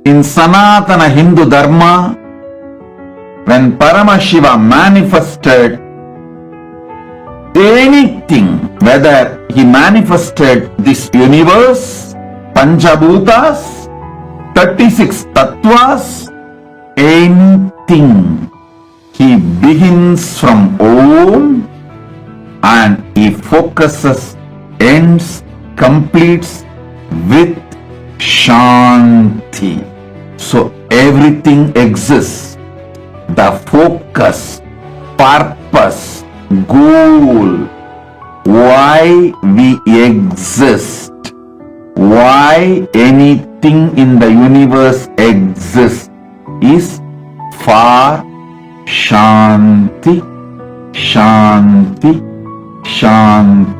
In Sanatana Hindu Dharma, when Paramashiva manifested anything, whether he manifested this universe, Panchabhutas, 36 Tattvas, anything, he begins from Om and he focuses, ends, completes with Shanti. So everything exists. The focus, purpose, goal, why we exist, why anything in the universe exists is for Shanti, Shanti, Shanti.